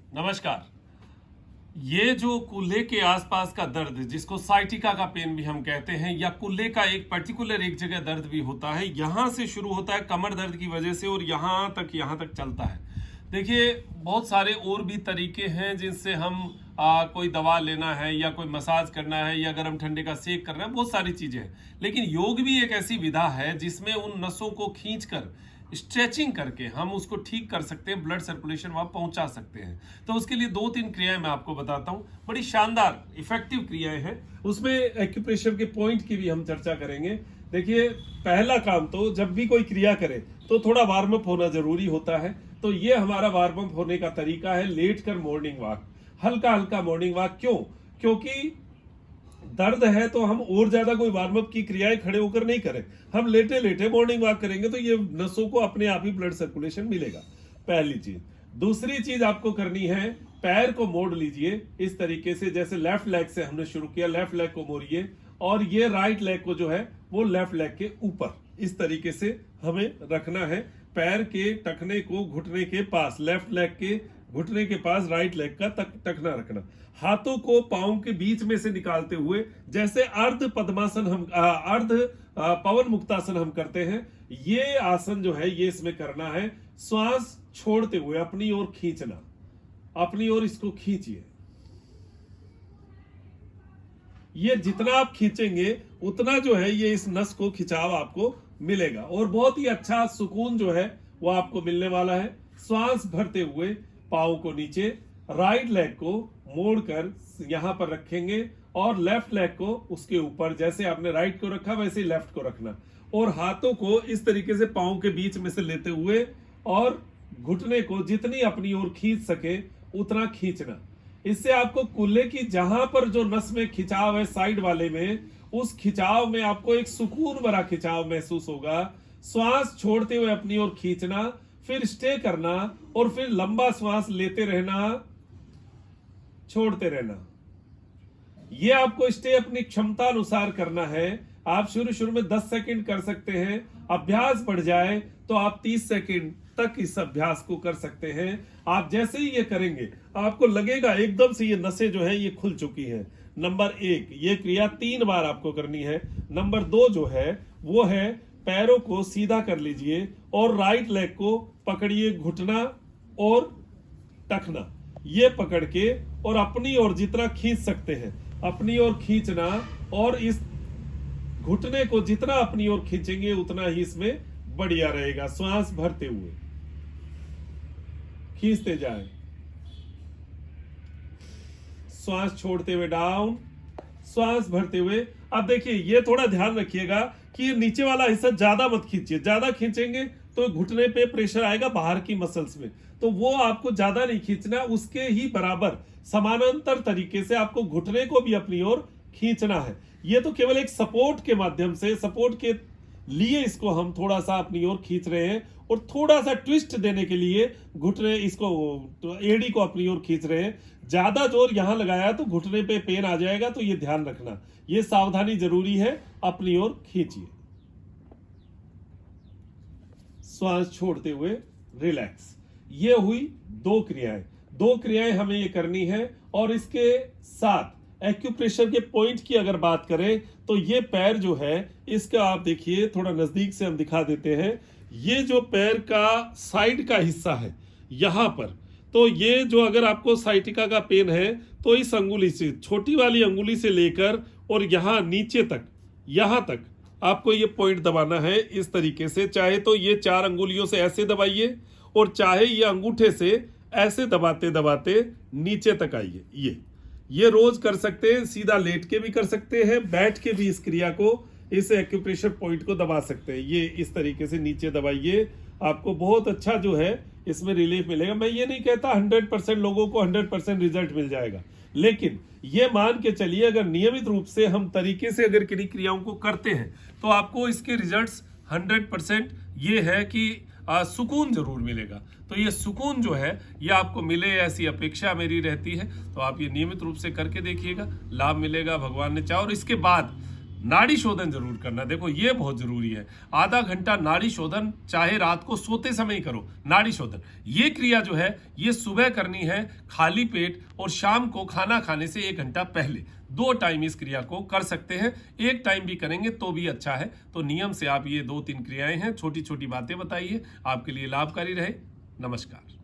नमस्कार। ये जो कूल्हे के आसपास का दर्द, जिसको साइटिका का पेन भी हम कहते हैं, या कूल्हे का एक पर्टिकुलर एक जगह दर्द भी होता है, यहाँ से शुरू होता है कमर दर्द की वजह से और यहाँ तक चलता है। देखिए, बहुत सारे और भी तरीके हैं जिनसे हम कोई दवा लेना है या कोई मसाज करना है या गर्म ठंडे का सेक करना है, बहुत सारी चीजें हैं। लेकिन योग भी एक ऐसी विधा है जिसमें उन नसों को खींचकर स्ट्रेचिंग करके हम उसको ठीक कर सकते हैं, ब्लड सर्कुलेशन वहां पहुंचा सकते हैं। तो उसके लिए 2-3 क्रियाएं मैं आपको बताता हूं, बड़ी शानदार इफेक्टिव क्रियाएं हैं। उसमें एक्यूप्रेशर के पॉइंट की भी हम चर्चा करेंगे। देखिए, पहला काम तो जब भी कोई क्रिया करे तो थोड़ा वार्म अप होना जरूरी होता है। तो ये हमारा वार्म अप होने का तरीका है, लेट कर मॉर्निंग वॉक, हल्का हल्का मॉर्निंग वॉक। क्यों? क्योंकि दर्द है तो हम और ज्यादा कोई वार्म अप की क्रियाएं खड़े होकर नहीं करें, हम लेटे लेटे मॉर्निंग वॉक करेंगे तो ये नसों को अपने आप ही ब्लड सर्कुलेशन मिलेगा। पहली चीज। दूसरी चीज आपको करनी है, पैर को मोड़ लीजिए इस तरीके से, जैसे लेफ्ट लेग से हमने शुरू किया, लेफ्ट लेग को मोड़िए और ये राइट लेग को जो है वो लेफ्ट लेग के ऊपर इस तरीके से हमें रखना है। पैर के टखने को घुटने के पास, लेफ्ट लेग के घुटने के पास राइट लेग का टखना रखना। हाथों को पांव के बीच में से निकालते हुए, जैसे अर्ध पद्मासन हम अर्ध पवन मुक्तासन हम करते हैं, ये आसन जो है ये इसमें करना है। श्वास छोड़ते हुए अपनी ओर खींचना, अपनी ओर इसको खींचिए। ये जितना आप खींचेंगे उतना जो है ये इस नस को खिंचाव आपको मिलेगा और बहुत ही अच्छा सुकून जो है वो आपको मिलने वाला है। श्वास भरते हुए पाँव को नीचे, राइट लेग को मोड़कर यहां पर रखेंगे और लेफ्ट लेग को उसके ऊपर, जैसे आपने राइट को रखा वैसे ही लेफ्ट को रखना और हाथों को इस तरीके से पाँव के बीच में से लेते हुए और घुटने को जितनी अपनी ओर खींच सके उतना खींचना। इससे आपको कूल्हे की जहां पर जो नस में खिंचाव है साइड वाले में, उस खिंचाव में आपको एक सुकून भरा खिंचाव महसूस होगा। श्वास छोड़ते हुए अपनी ओर खींचना, फिर स्टे करना और फिर लंबा श्वास लेते रहना, छोड़ते रहना। यह आपको स्टे अपनी क्षमता अनुसार करना है। आप शुरू में 10 सेकंड कर सकते हैं, अभ्यास बढ़ जाए तो आप 30 सेकंड तक इस अभ्यास को कर सकते हैं। आप जैसे ही ये करेंगे आपको लगेगा एकदम से ये नसें जो है ये खुल चुकी हैं। नंबर 1, ये क्रिया 3 बार आपको करनी है। नंबर 2 जो है वो है, पैरों को सीधा कर लीजिए और राइट लेग को पकड़िए, घुटना और टखना ये पकड़ के और अपनी ओर जितना खींच सकते हैं अपनी ओर खींचना और इस घुटने को जितना अपनी ओर खींचेंगे उतना ही इसमें बढ़िया रहेगा। श्वास भरते हुए खींचते जाएं, श्वास छोड़ते हुए डाउन, श्वास भरते हुए। अब देखिए, ये थोड़ा ध्यान रखिएगा कि ये नीचे वाला हिस्सा ज्यादा मत खींचिए, ज्यादा खींचेंगे तो घुटने पे प्रेशर आएगा बाहर की मसल्स में, तो वो आपको ज्यादा नहीं खींचना। उसके ही बराबर समानांतर तरीके से आपको घुटने को भी अपनी ओर खींचना है। ये तो केवल एक सपोर्ट के माध्यम से, सपोर्ट के लिए इसको हम थोड़ा सा अपनी ओर खींच रहे हैं और थोड़ा सा ट्विस्ट देने के लिए घुटने इसको तो एड़ी को अपनी ओर खींच रहे हैं। ज्यादा जोर यहां लगाया तो घुटने पे पेन आ जाएगा, तो ये ध्यान रखना, ये सावधानी जरूरी है। अपनी ओर खींचिए, श्वास छोड़ते हुए रिलैक्स। ये हुई 2 क्रियाएं हमें ये करनी है। और इसके साथ एक्यूप्रेशर के पॉइंट की अगर बात करें तो ये पैर जो है इसका आप देखिए, थोड़ा नजदीक से हम दिखा देते हैं। ये जो पैर का साइड का हिस्सा है यहां पर, तो ये जो अगर आपको साइटिका का पेन है तो इस अंगुली से, छोटी वाली अंगुली से लेकर और यहां नीचे तक, यहां तक आपको ये पॉइंट दबाना है इस तरीके से। चाहे तो ये 4 अंगुलियों से ऐसे दबाइए और चाहे ये अंगूठे से ऐसे दबाते दबाते नीचे तक आइए। ये रोज कर सकते हैं, सीधा लेट के भी कर सकते हैं, बैठ के भी इस क्रिया को, इस एक्यूप्रेशर पॉइंट को दबा सकते हैं। ये इस तरीके से नीचे दबाइए, आपको बहुत अच्छा जो है इसमें रिलीफ मिलेगा। मैं ये नहीं कहता 100% लोगों को 100% रिजल्ट मिल जाएगा, लेकिन ये मान के चलिए अगर नियमित रूप से हम तरीके से अगर किन्हीं क्रियाओं को करते हैं तो आपको इसके रिजल्ट्स 100% ये है कि सुकून जरूर मिलेगा। तो ये सुकून जो है ये आपको मिले, ऐसी अपेक्षा मेरी रहती है। तो आप ये नियमित रूप से करके देखिएगा, लाभ मिलेगा भगवान ने चाहा। और इसके बाद नाड़ी शोधन जरूर करना। देखो ये बहुत जरूरी है, आधा घंटा नाड़ी शोधन, चाहे रात को सोते समय ही करो। नाड़ी शोधन ये क्रिया जो है ये सुबह करनी है खाली पेट, और शाम को खाना खाने से 1 घंटा पहले। 2 टाइम इस क्रिया को कर सकते हैं, 1 टाइम भी करेंगे तो भी अच्छा है। तो नियम से आप ये 2-3 क्रियाएं हैं, छोटी छोटी बातें बताइए, आपके लिए लाभकारी रहे। नमस्कार।